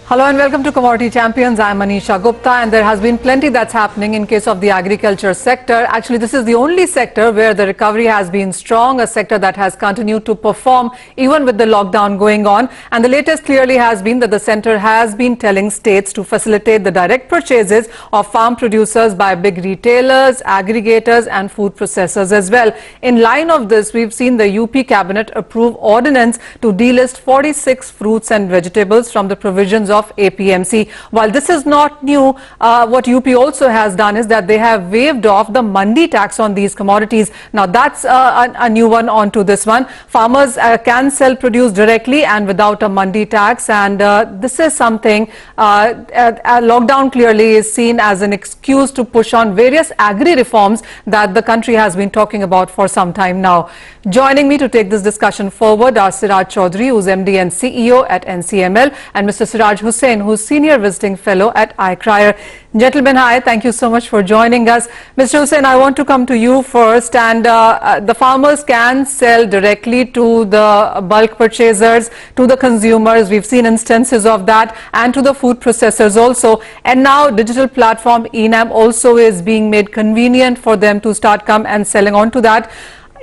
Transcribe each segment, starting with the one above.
Hello and welcome to Commodity Champions. I'm Manisha Gupta, and there has been plenty that's happening in case of the agriculture sector. Actually, this is the only sector where the recovery has been strong, a sector that has continued to perform even with the lockdown going on. And the latest clearly has been that the centre has been telling states to facilitate the direct purchases of farm producers by big retailers, aggregators and food processors as well. In line of this, we've seen the UP cabinet approve ordinance to delist 46 fruits and vegetables from the provisions of APMC. While this is not new, what UP also has done is that they have waived off the mandi tax on these commodities. Now that's a new one onto this one. Farmers can sell produce directly and without a mandi tax, and this is something lockdown clearly is seen as an excuse to push on various agri reforms that the country has been talking about for some time now. Joining me to take this discussion forward are Siraj Chaudhry, who's MD and CEO at NCML, and Mr. Siraj Hussain, who's Senior Visiting Fellow at ICRIER. Gentlemen, hi, thank you so much for joining us. Mr. Hussain, I want to come to you first, and the farmers can sell directly to the bulk purchasers, to the consumers. We've seen instances of that, and to the food processors also. And now digital platform ENAM also is being made convenient for them to start come and selling on to that.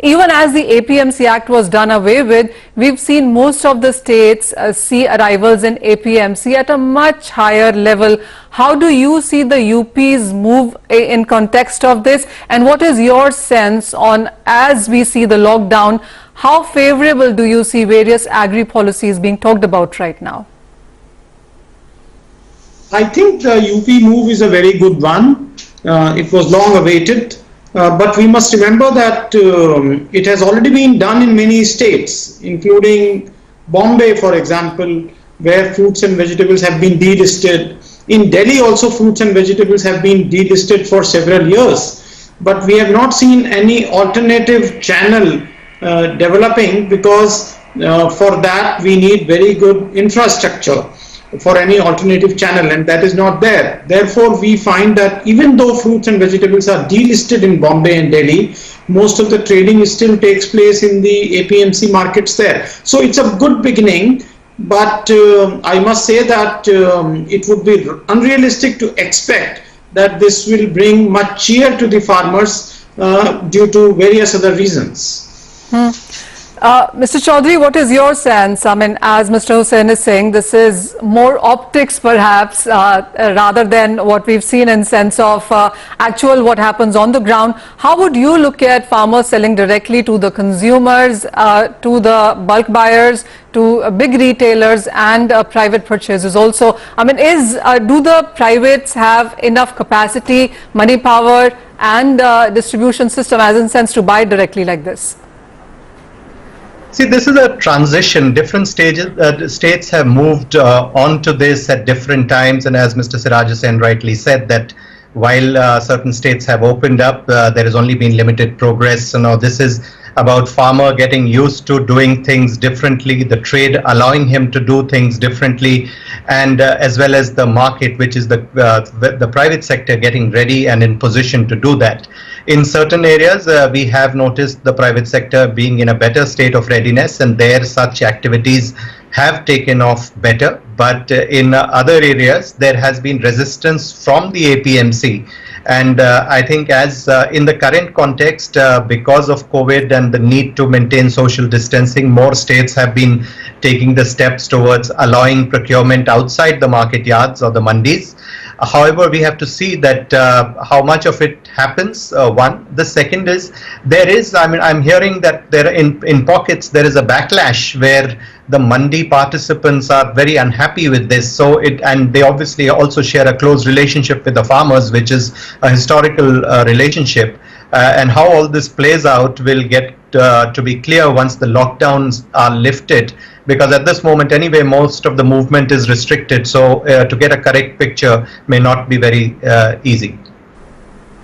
Even as the APMC Act was done away with, we've seen most of the states see arrivals in APMC at a much higher level. How do you see the UP's move in context of this? And what is your sense on, as we see the lockdown, how favorable do you see various agri policies being talked about right now? I think the UP move is a very good one. It was long awaited. But we must remember that it has already been done in many states, including Bombay, for example, where fruits and vegetables have been delisted. In Delhi also fruits and vegetables have been delisted for several years. But we have not seen any alternative channel developing, because for that we need very good infrastructure for any alternative channel, and that is not there. Therefore, we find that even though fruits and vegetables are delisted in Bombay and Delhi, most of the trading still takes place in the APMC markets there. So it's a good beginning, but I must say that it would be unrealistic to expect that this will bring much cheer to the farmers due to various other reasons. Mr. Chaudhry, what is your sense? I mean, as Mr. Hussain is saying, this is more optics perhaps rather than what we've seen in sense of actual what happens on the ground. How would you look at farmers selling directly to the consumers, to the bulk buyers, to big retailers and private purchasers also? I mean, do the privates have enough capacity, money power and distribution system as in sense to buy directly like this? See, this is a transition. Different states have moved on to this at different times, and as Mr. Siraj Hussain rightly said, that while certain states have opened up, there has only been limited progress. So now this is about farmer getting used to doing things differently, the trade allowing him to do things differently, and as well as the market, which is the private sector getting ready and in position to do that. In certain areas, we have noticed the private sector being in a better state of readiness, and there such activities have taken off better. But in other areas, there has been resistance from the APMC. And I think as in the current context, because of COVID and the need to maintain social distancing, more states have been taking the steps towards allowing procurement outside the market yards or the mandis. However, we have to see that how much of it happens, one. The second is, I'm hearing that there in pockets there is a backlash where the mandi participants are very unhappy with this. So and they obviously also share a close relationship with the farmers, which is a historical relationship. And how all this plays out will get to be clear once the lockdowns are lifted, because at this moment anyway most of the movement is restricted, so to get a correct picture may not be very easy.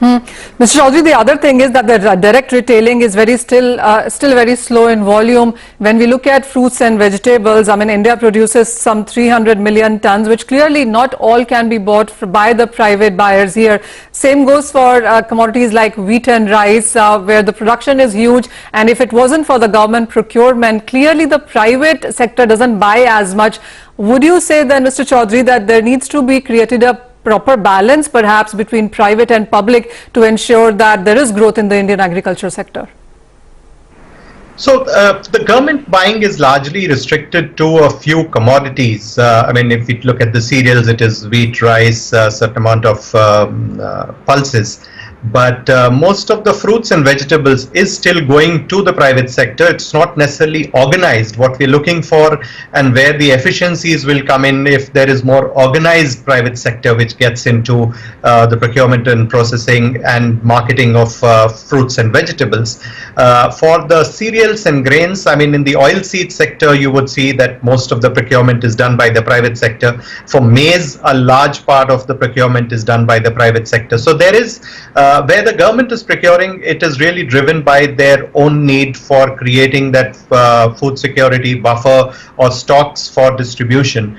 Mr. Chaudhry, the other thing is that the direct retailing is still very slow in volume. When we look at fruits and vegetables, I mean, India produces some 300 million tons, which clearly not all can be bought by the private buyers here. Same goes for commodities like wheat and rice, where the production is huge. And if it wasn't for the government procurement, clearly the private sector doesn't buy as much. Would you say then, Mr. Chaudhry, that there needs to be created a proper balance perhaps between private and public to ensure that there is growth in the Indian agriculture sector? So the government buying is largely restricted to a few commodities. I mean, if we look at the cereals, it is wheat, rice, a certain amount of pulses. But most of the fruits and vegetables is still going to the private sector. It's not necessarily organized. What we're looking for and where the efficiencies will come in if there is more organized private sector which gets into the procurement and processing and marketing of fruits and vegetables. For the cereals and grains, I mean, in the oilseed sector, you would see that most of the procurement is done by the private sector. For maize, a large part of the procurement is done by the private sector. So there is where the government is procuring, it is really driven by their own need for creating that food security buffer or stocks for distribution.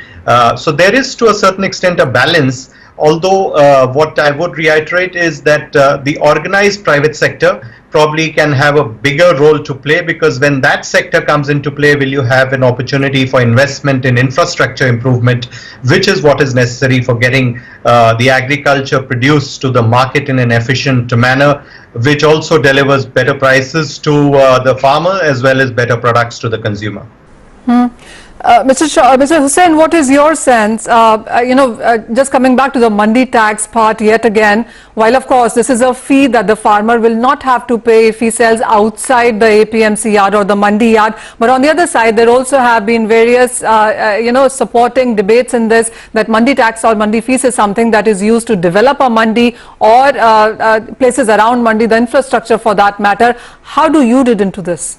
So there is to a certain extent a balance, although what I would reiterate is that the organized private sector probably can have a bigger role to play, because when that sector comes into play, will you have an opportunity for investment in infrastructure improvement, which is what is necessary for getting the agriculture produced to the market in an efficient manner, which also delivers better prices to the farmer as well as better products to the consumer. Mr. Hussain, what is your sense? Just coming back to the mandi tax part yet again, while of course this is a fee that the farmer will not have to pay if he sells outside the APMC yard or the mandi yard, but on the other side there also have been various supporting debates in this, that mandi tax or mandi fees is something that is used to develop a mandi or places around mandi, the infrastructure for that matter. How do you read into this?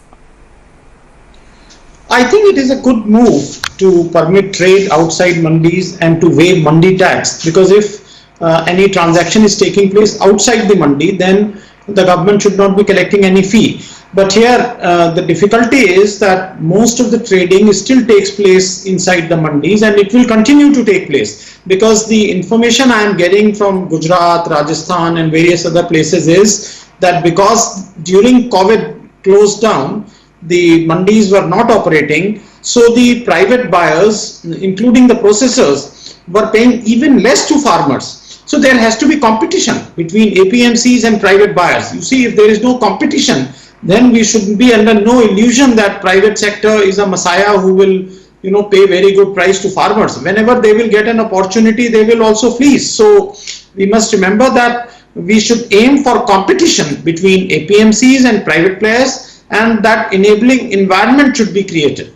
I think it is a good move to permit trade outside mandis and to waive mandi tax, because if any transaction is taking place outside the mandi, then the government should not be collecting any fee. But here the difficulty is that most of the trading still takes place inside the mandis, and it will continue to take place, because the information I am getting from Gujarat, Rajasthan and various other places is that because during COVID closed down, the mandis were not operating, so the private buyers, including the processors, were paying even less to farmers. So there has to be competition between APMCs and private buyers. You see, if there is no competition, then we should be under no illusion that private sector is a messiah who will pay very good price to farmers. Whenever they will get an opportunity, they will also fleece. So we must remember that we should aim for competition between APMCs and private players, and that enabling environment should be created.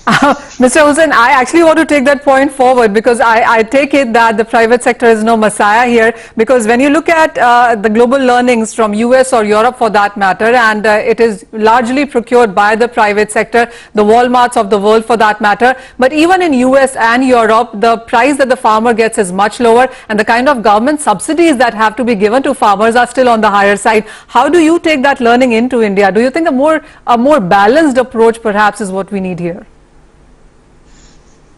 Mr. Hussain, I actually want to take that point forward, because I take it that the private sector is no messiah here, because when you look at the global learnings from US or Europe for that matter, and it is largely procured by the private sector, the Walmarts of the world for that matter, but even in US and Europe, the price that the farmer gets is much lower, and the kind of government subsidies that have to be given to farmers are still on the higher side. How do you take that learning into India? Do you think a more balanced approach perhaps is what we need here?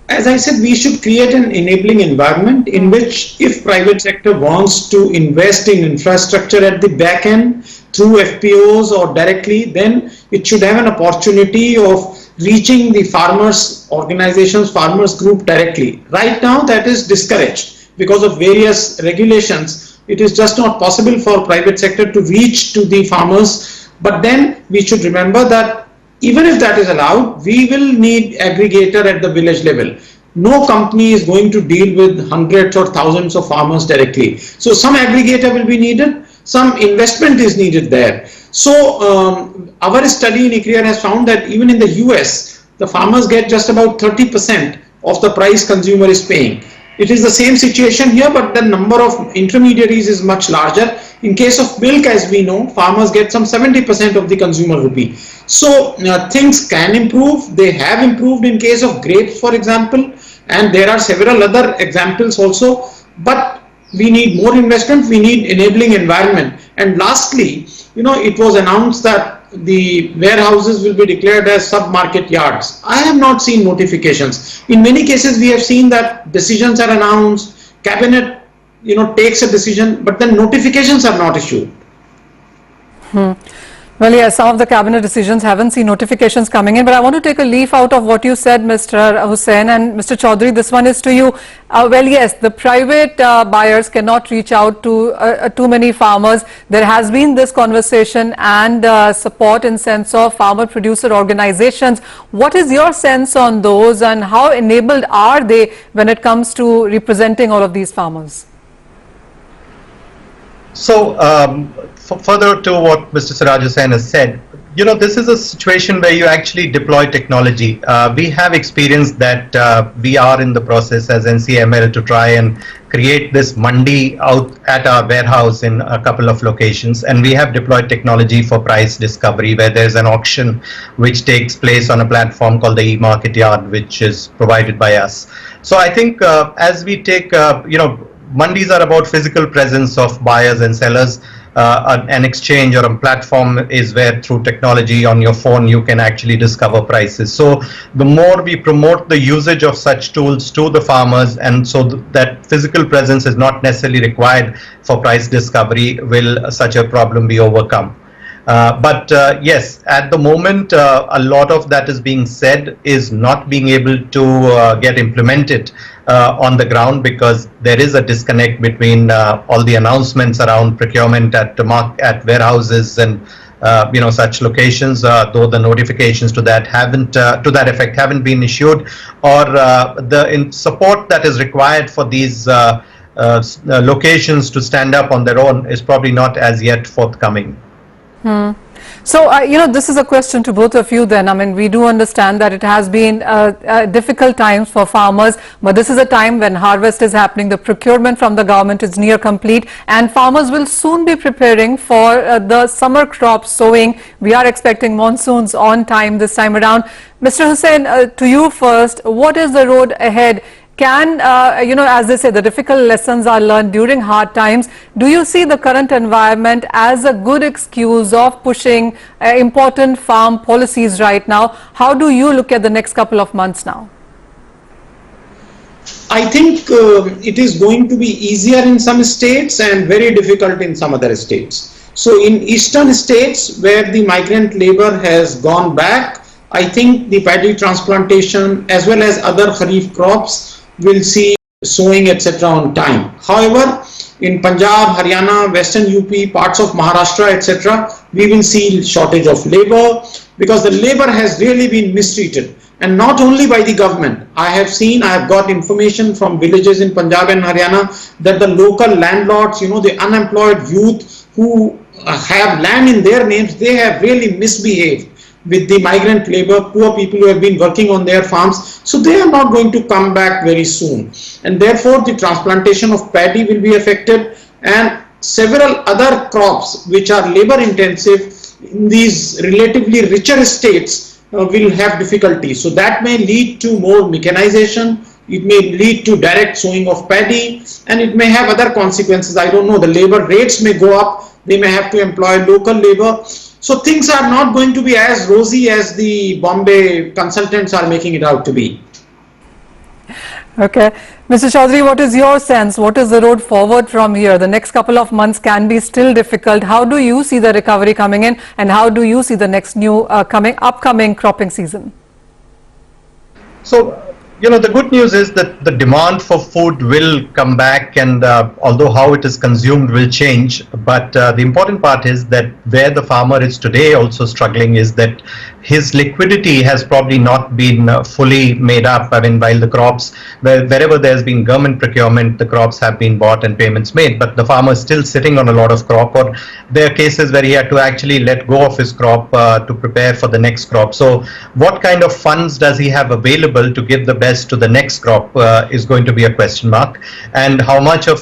As I said, we should create an enabling environment in which, if private sector wants to invest in infrastructure at the back end through FPOs or directly, then it should have an opportunity of reaching the farmers organizations, farmers group directly. Right now that is discouraged because of various regulations. It is just not possible for private sector to reach to the farmers. But then we should remember that even if that is allowed, we will need aggregator at the village level. No company is going to deal with hundreds or thousands of farmers directly. So some aggregator will be needed, some investment is needed there. So our study in MktYard has found that even in the US, the farmers get just about 30% of the price consumer is paying. It is the same situation here, but the number of intermediaries is much larger. In case of milk, as we know, farmers get some 70% of the consumer rupee. So things can improve. They have improved in case of grapes, for example, and there are several other examples also. But We need more investment, we need enabling environment. And lastly, it was announced that the warehouses will be declared as sub-market yards. I have not seen notifications. In many cases, we have seen that decisions are announced, cabinet, takes a decision, but then notifications are not issued. Well, yes, some of the cabinet decisions haven't seen notifications coming in, but I want to take a leaf out of what you said, Mr. Hussain, and Mr. Chaudhry, this one is to you. Well, yes, the private buyers cannot reach out to too many farmers. There has been this conversation and support in sense of farmer producer organizations. What is your sense on those, and how enabled are they when it comes to representing all of these farmers? So, further to what Mr. Siraj Hussain has said, this is a situation where you actually deploy technology. We have experienced that we are in the process as NCML to try and create this mandi out at our warehouse in a couple of locations, and we have deployed technology for price discovery, where there's an auction which takes place on a platform called the MktYard, which is provided by us. So I think as we take, mandis are about physical presence of buyers and sellers. An exchange or a platform is where through technology on your phone you can actually discover prices. So the more we promote the usage of such tools to the farmers, and so that physical presence is not necessarily required for price discovery, will such a problem be overcome. But yes, at the moment, a lot of that is being said is not being able to get implemented on the ground, because there is a disconnect between all the announcements around procurement at warehouses and such locations, though the notifications to that effect haven't been issued, or the support that is required for these locations to stand up on their own is probably not as yet forthcoming. So, this is a question to both of you then. I mean, we do understand that it has been difficult times for farmers, but this is a time when harvest is happening, the procurement from the government is near complete, and farmers will soon be preparing for the summer crop sowing. We are expecting monsoons on time this time around. Mr. Hussain, to you first, what is the road ahead? Can, as they say, the difficult lessons are learned during hard times. Do you see the current environment as a good excuse of pushing important farm policies right now? How do you look at the next couple of months now? I think it is going to be easier in some states and very difficult in some other states. So in eastern states where the migrant labor has gone back, I think the paddy transplantation as well as other kharif crops will see sowing etc. on time. However, in Punjab, Haryana, Western UP, parts of Maharashtra etc., we will see shortage of labor, because the labor has really been mistreated, and not only by the government. I have got information from villages in Punjab and Haryana that the local landlords, the unemployed youth who have land in their names, they have really misbehaved with the migrant labor, poor people who have been working on their farms. So they are not going to come back very soon, and therefore the transplantation of paddy will be affected, and several other crops which are labor intensive in these relatively richer states will have difficulty. So that may lead to more mechanization, it may lead to direct sowing of paddy, and it may have other consequences. I don't know, the labor rates may go up, they may have to employ local labor. So things are not going to be as rosy as the Bombay consultants are making it out to be. Okay. Mr. Chaudhry, what is your sense? What is the road forward from here? The next couple of months can be still difficult. How do you see the recovery coming in, and how do you see the next upcoming cropping season? So, the good news is that the demand for food will come back, and although how it is consumed will change, but the important part is that where the farmer is today also struggling is that his liquidity has probably not been fully made up. I mean, while the crops, wherever there's been government procurement, the crops have been bought and payments made, but the farmer is still sitting on a lot of crop, or there are cases where he had to actually let go of his crop to prepare for the next crop. So what kind of funds does he have available to give the best to the next crop is going to be a question mark, and how much of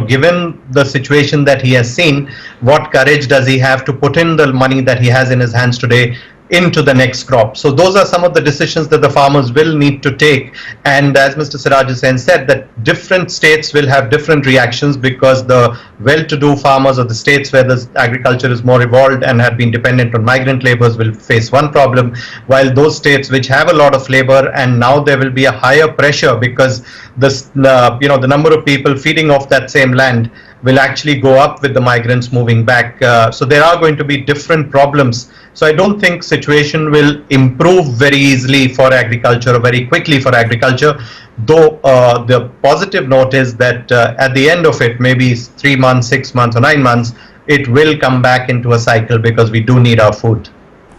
given the situation that he has seen, what courage does he have to put in the money that he has in his hands today into the next crop. So those are some of the decisions that the farmers will need to take. And as Mr. Siraj Hussain said, that different states will have different reactions, because the well-to-do farmers of the states where the agriculture is more evolved and have been dependent on migrant laborers will face one problem, while those states which have a lot of labor, and now there will be a higher pressure because the number of people feeding off that same land will actually go up with the migrants moving back. So there are going to be different problems. So I don't think situation will improve very easily for agriculture or very quickly for agriculture, though the positive note is that at the end of it, maybe 3 months, 6 months or 9 months, it will come back into a cycle, because we do need our food.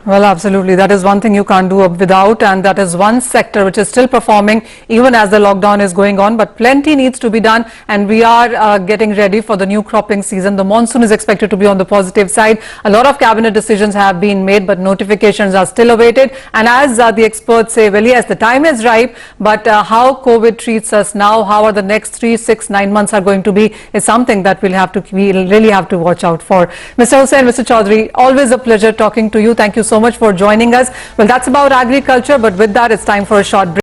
Well, absolutely. That is one thing you can't do without, and that is one sector which is still performing even as the lockdown is going on. But plenty needs to be done, and we are getting ready for the new cropping season. The monsoon is expected to be on the positive side. A lot of cabinet decisions have been made, but notifications are still awaited. And as the experts say, well, yes, the time is ripe, but how COVID treats us now, how are the next 3, 6, 9 months are going to be, is something that we'll really have to watch out for. Mr. Hussain, Mr. Chaudhry, always a pleasure talking to you. Thank you so much for joining us. Well, that's about agriculture, but with that, it's time for a short break.